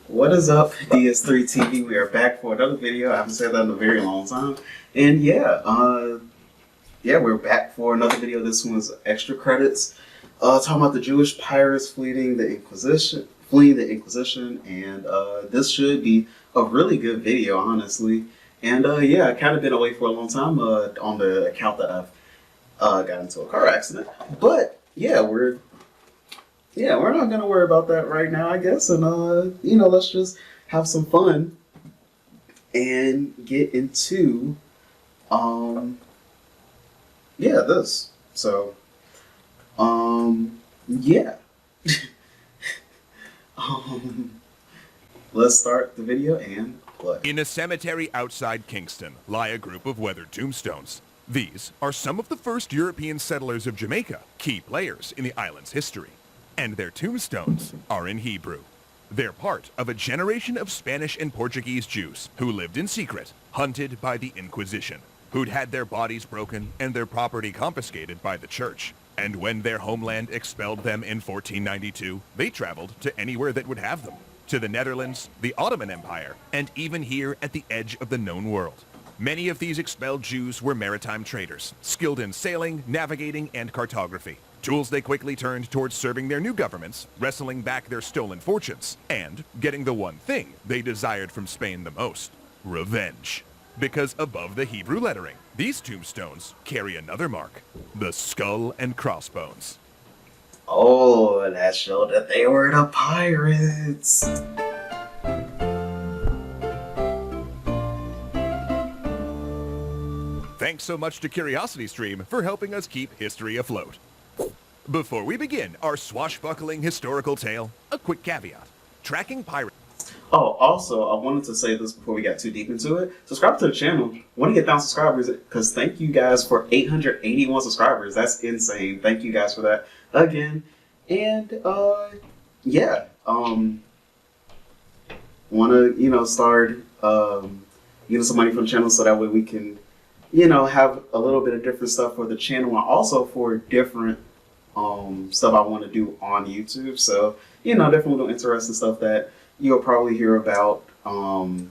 What is up, DS3 TV? We are back for another video. I haven't said that in a very long time. And we're back for another video. This one's extra credits. Talking about the Jewish pirates fleeing the Inquisition, and this should be a really good video, honestly. And I kind of been away for a long time on the account that I've got into a car accident. But we're not gonna worry about that right now, I guess. And let's just have some fun and get into this. So yeah. Let's start the video and play. In a cemetery outside Kingston lie a group of weathered tombstones. These are some of the first European settlers of Jamaica, key players in the island's history. And their tombstones are in Hebrew. They're part of a generation of Spanish and Portuguese Jews who lived in secret, hunted by the Inquisition, who'd had their bodies broken and their property confiscated by the church. And when their homeland expelled them in 1492, they traveled to anywhere that would have them. To the Netherlands, the Ottoman Empire, and even here at the edge of the known world. Many of these expelled Jews were maritime traders, skilled in sailing, navigating, and cartography. Tools they quickly turned towards serving their new governments, wresting back their stolen fortunes, and getting the one thing they desired from Spain the most: revenge. Because above the Hebrew lettering, these tombstones carry another mark: the skull and crossbones. Oh, that showed that they were the pirates. Thanks so much to CuriosityStream for helping us keep history afloat. Before we begin our swashbuckling historical tale, a quick caveat. Tracking pirates. Oh, also, I wanted to say this before we got too deep into it. Subscribe to the channel. Want to get 1,000 subscribers, because thank you guys for 881 subscribers. That's insane. Thank you guys for that again. And want to start getting some money from the channel so that way we can have a little bit of different stuff for the channel and also for different stuff I want to do on YouTube. So different little interesting stuff that you'll probably hear about coming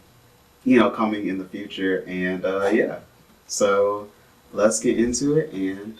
in the future. And so let's get into it and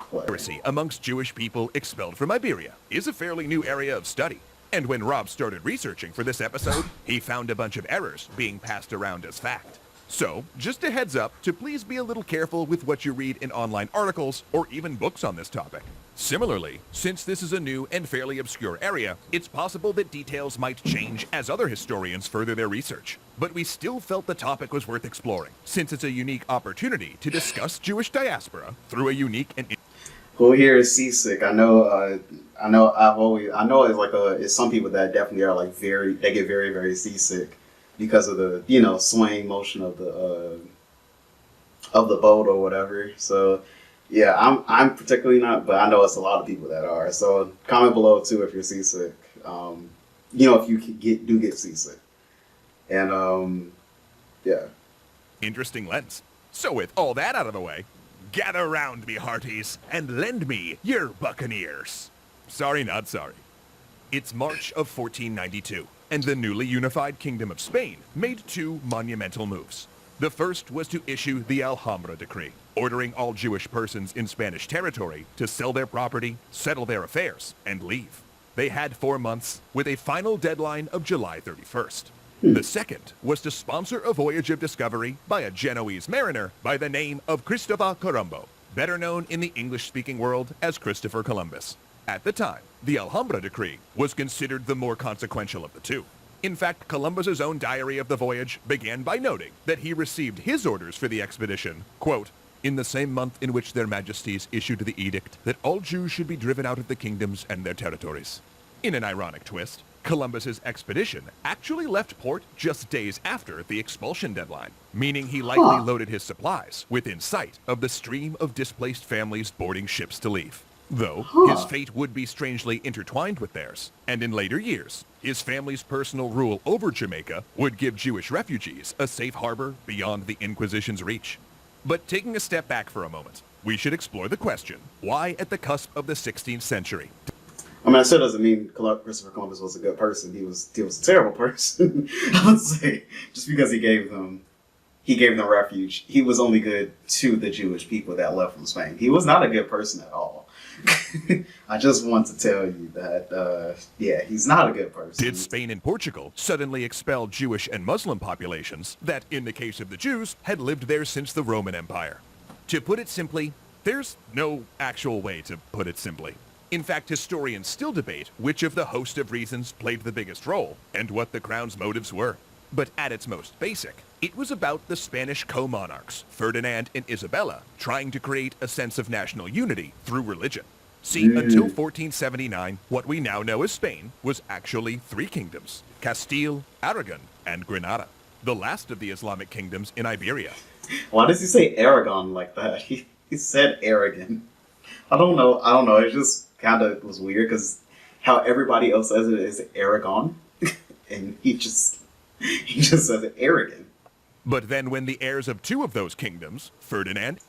play. Piracy amongst Jewish people expelled from Iberia is a fairly new area of study. And when Rob started researching for this episode, he found a bunch of errors being passed around as fact. So, just a heads up to please be a little careful with what you read in online articles or even books on this topic. Similarly, since this is a new and fairly obscure area, it's possible that details might change as other historians further their research. But we still felt the topic was worth exploring, since it's a unique opportunity to discuss Jewish diaspora through a unique and... Who here is seasick? I know it's like it's some people that definitely are like they get very, very seasick because of the swaying motion of the boat or whatever. So yeah, I'm particularly not, but I know it's a lot of people that are. So comment below too if you're seasick. If you do get seasick. And interesting lens. So with all that out of the way, gather round me, hearties, and lend me your buccaneers. Sorry, not sorry. It's March of 1492. And the newly unified Kingdom of Spain made two monumental moves. The first was to issue the Alhambra Decree, ordering all Jewish persons in Spanish territory to sell their property, settle their affairs, and leave. They had 4 months, with a final deadline of July 31st. The second was to sponsor a voyage of discovery by a Genoese mariner by the name of Cristobal Colombo, better known in the English-speaking world as Christopher Columbus. At the time, the Alhambra Decree was considered the more consequential of the two. In fact, Columbus's own diary of the voyage began by noting that he received his orders for the expedition, quote, in the same month in which their majesties issued the edict that all Jews should be driven out of the kingdoms and their territories. In an ironic twist, Columbus's expedition actually left port just days after the expulsion deadline, meaning he likely loaded his supplies within sight of the stream of displaced families boarding ships to leave. Though his fate would be strangely intertwined with theirs, and in later years, his family's personal rule over Jamaica would give Jewish refugees a safe harbor beyond the Inquisition's reach. But taking a step back for a moment, we should explore the question, why at the cusp of the 16th century I mean, that still doesn't mean Christopher Columbus was a good person. He was a terrible person. I would say just because he gave them refuge. He was only good to the Jewish people that left from Spain. He was not a good person at all. I just want to tell you that, yeah, he's not a good person. Did Spain and Portugal suddenly expel Jewish and Muslim populations that, in the case of the Jews, had lived there since the Roman Empire? To put it simply, there's no actual way to put it simply. In fact, historians still debate which of the host of reasons played the biggest role and what the crown's motives were. But at its most basic, it was about the Spanish co-monarchs, Ferdinand and Isabella, trying to create a sense of national unity through religion. See, until 1479, what we now know as Spain was actually three kingdoms: Castile, Aragon, and Granada, the last of the Islamic kingdoms in Iberia. Why does he say Aragon like that? He said Aragon. I don't know. It just kind of was weird because how everybody else says it is Aragon, and he just says it Aragon. But then when the heirs of two of those kingdoms, Ferdinand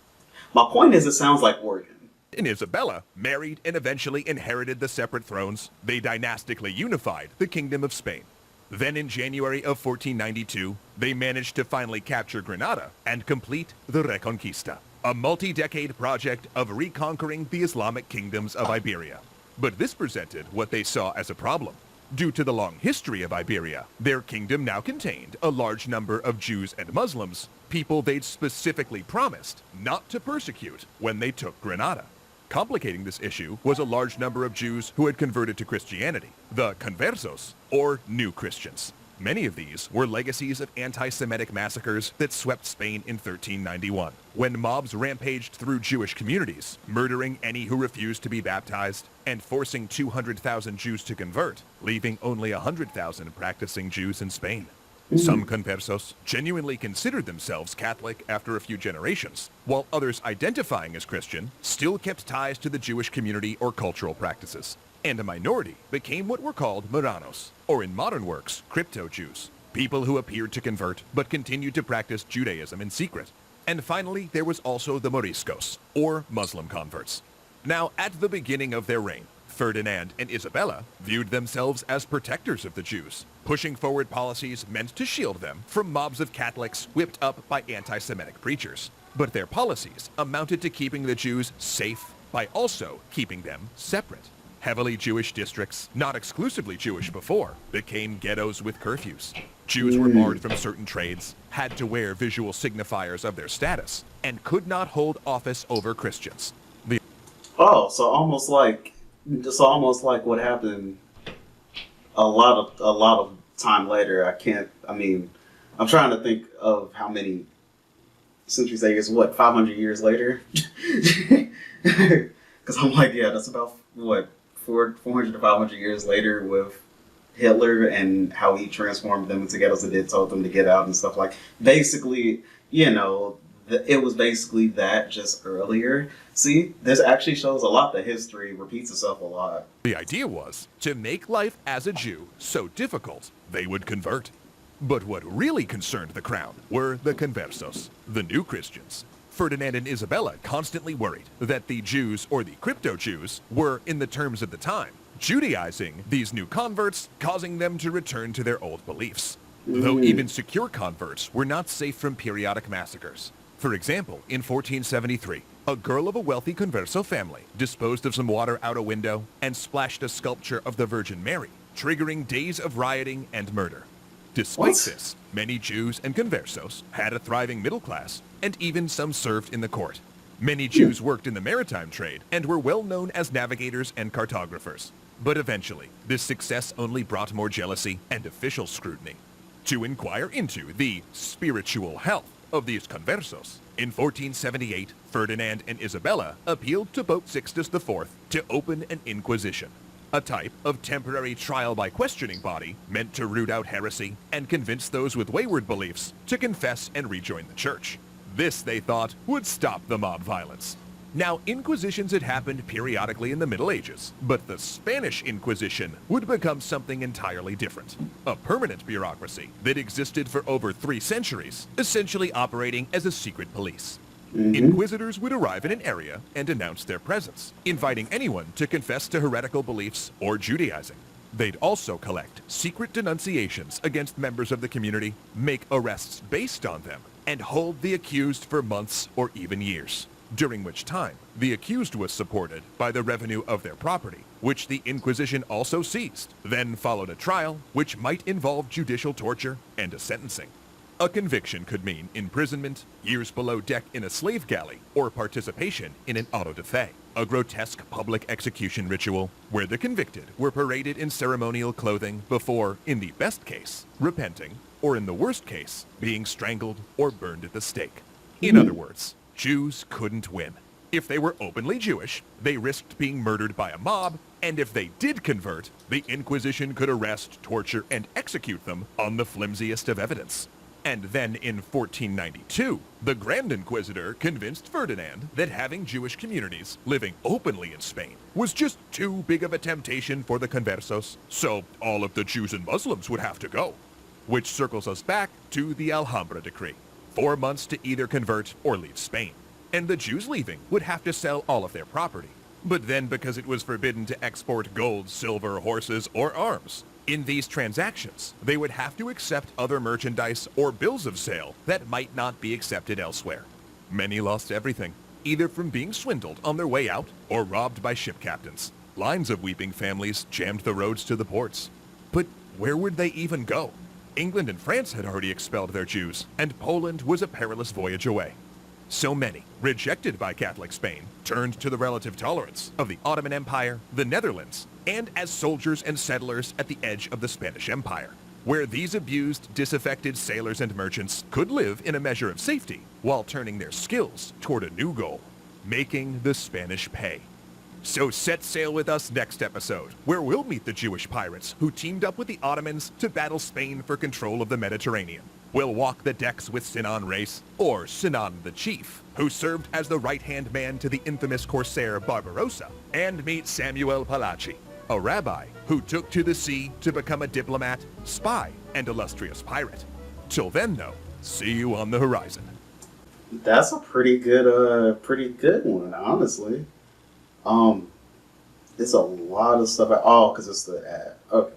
My point is, it sounds like Oregon. and Isabella, married and eventually inherited the separate thrones, they dynastically unified the Kingdom of Spain. Then in January of 1492, they managed to finally capture Granada and complete the Reconquista, a multi-decade project of reconquering the Islamic kingdoms of Iberia. But this presented what they saw as a problem. Due to the long history of Iberia, their kingdom now contained a large number of Jews and Muslims, people they'd specifically promised not to persecute when they took Granada. Complicating this issue was a large number of Jews who had converted to Christianity, the conversos, or New Christians. Many of these were legacies of anti-Semitic massacres that swept Spain in 1391, when mobs rampaged through Jewish communities, murdering any who refused to be baptized, and forcing 200,000 Jews to convert, leaving only 100,000 practicing Jews in Spain. Some conversos genuinely considered themselves Catholic after a few generations, while others identifying as Christian still kept ties to the Jewish community or cultural practices. And a minority became what were called Marranos, or in modern works, crypto-Jews, people who appeared to convert but continued to practice Judaism in secret. And finally, there was also the Moriscos, or Muslim converts. Now, at the beginning of their reign, Ferdinand and Isabella viewed themselves as protectors of the Jews, pushing forward policies meant to shield them from mobs of Catholics whipped up by anti-Semitic preachers. But their policies amounted to keeping the Jews safe by also keeping them separate. Heavily Jewish districts, not exclusively Jewish before, became ghettos with curfews. Jews were barred from certain trades, had to wear visual signifiers of their status, and could not hold office over Christians. Oh, so almost like what happened a lot of time later. I'm trying to think of how many centuries that is. What, 500 years later? Because I'm like, yeah, that's about what 400 to 500 years later with Hitler and how he transformed them into ghettos and told them to get out and stuff like. Basically, it was basically that just earlier. See, this actually shows a lot that history repeats itself a lot. The idea was to make life as a Jew so difficult, they would convert. But what really concerned the crown were the conversos, the new Christians. Ferdinand and Isabella constantly worried that the Jews, or the crypto-Jews, were, in the terms of the time, Judaizing these new converts, causing them to return to their old beliefs. Though even secure converts were not safe from periodic massacres. For example, in 1473, a girl of a wealthy converso family disposed of some water out a window and splashed a sculpture of the Virgin Mary, triggering days of rioting and murder. Despite this, many Jews and conversos had a thriving middle class, and even some served in the court. Many Jews worked in the maritime trade and were well known as navigators and cartographers. But eventually, this success only brought more jealousy and official scrutiny. To inquire into the spiritual health of these conversos, in 1478, Ferdinand and Isabella appealed to Pope Sixtus IV to open an inquisition, a type of temporary trial by questioning body meant to root out heresy and convince those with wayward beliefs to confess and rejoin the church. This, they thought, would stop the mob violence. Now, inquisitions had happened periodically in the Middle Ages, but the Spanish Inquisition would become something entirely different. A permanent bureaucracy that existed for over 3 centuries, essentially operating as a secret police. Inquisitors would arrive in an area and announce their presence, inviting anyone to confess to heretical beliefs or Judaizing. They'd also collect secret denunciations against members of the community, make arrests based on them, and hold the accused for months or even years, during which time the accused was supported by the revenue of their property, which the Inquisition also seized. Then followed a trial, which might involve judicial torture and a sentencing. A conviction could mean imprisonment, years below deck in a slave galley, or participation in an auto da fe, a grotesque public execution ritual where the convicted were paraded in ceremonial clothing before, in the best case, repenting, or in the worst case, being strangled or burned at the stake. In other words, Jews couldn't win. If they were openly Jewish, they risked being murdered by a mob, and if they did convert, the Inquisition could arrest, torture, and execute them on the flimsiest of evidence. And then in 1492, the Grand Inquisitor convinced Ferdinand that having Jewish communities living openly in Spain was just too big of a temptation for the conversos, so all of the Jews and Muslims would have to go. Which circles us back to the Alhambra Decree. 4 months to either convert or leave Spain. And the Jews leaving would have to sell all of their property. But then because it was forbidden to export gold, silver, horses, or arms, in these transactions, they would have to accept other merchandise or bills of sale that might not be accepted elsewhere. Many lost everything, either from being swindled on their way out or robbed by ship captains. Lines of weeping families jammed the roads to the ports. But where would they even go? England and France had already expelled their Jews, and Poland was a perilous voyage away. So many, rejected by Catholic Spain, turned to the relative tolerance of the Ottoman Empire, the Netherlands, and as soldiers and settlers at the edge of the Spanish Empire, where these abused, disaffected sailors and merchants could live in a measure of safety while turning their skills toward a new goal, making the Spanish pay. So set sail with us next episode, where we'll meet the Jewish pirates who teamed up with the Ottomans to battle Spain for control of the Mediterranean. We'll walk the decks with Sinan Reis, or Sinan the Chief, who served as the right-hand man to the infamous corsair Barbarossa, and meet Samuel Palachi, a rabbi who took to the sea to become a diplomat, spy, and illustrious pirate. Till then, though, see you on the horizon. That's a pretty good one, honestly. It's a lot of stuff. Because it's the ad. Okay.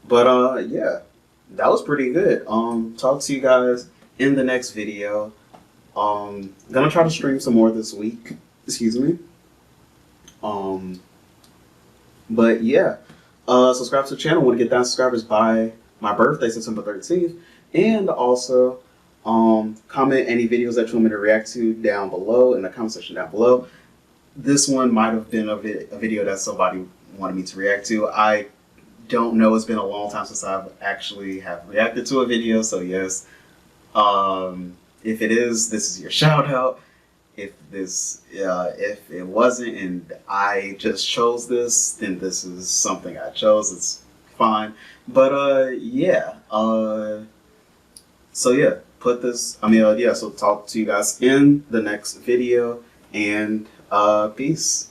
But, yeah. That was pretty good. Talk to you guys in the next video. Gonna try to stream some more this week. Excuse me. But yeah. Subscribe to the channel. Want to get 1,000 subscribers by my birthday, September 13th. And also, comment any videos that you want me to react to down below in the comment section down below. This one might have been a video that somebody wanted me to react to. I don't know. It's been a long time since I've actually have reacted to a video. So yes, if it is, this is your shout out. If it wasn't and I just chose this, then this is something I chose. It's fine. But yeah. So yeah, so talk to you guys in the next video, and peace.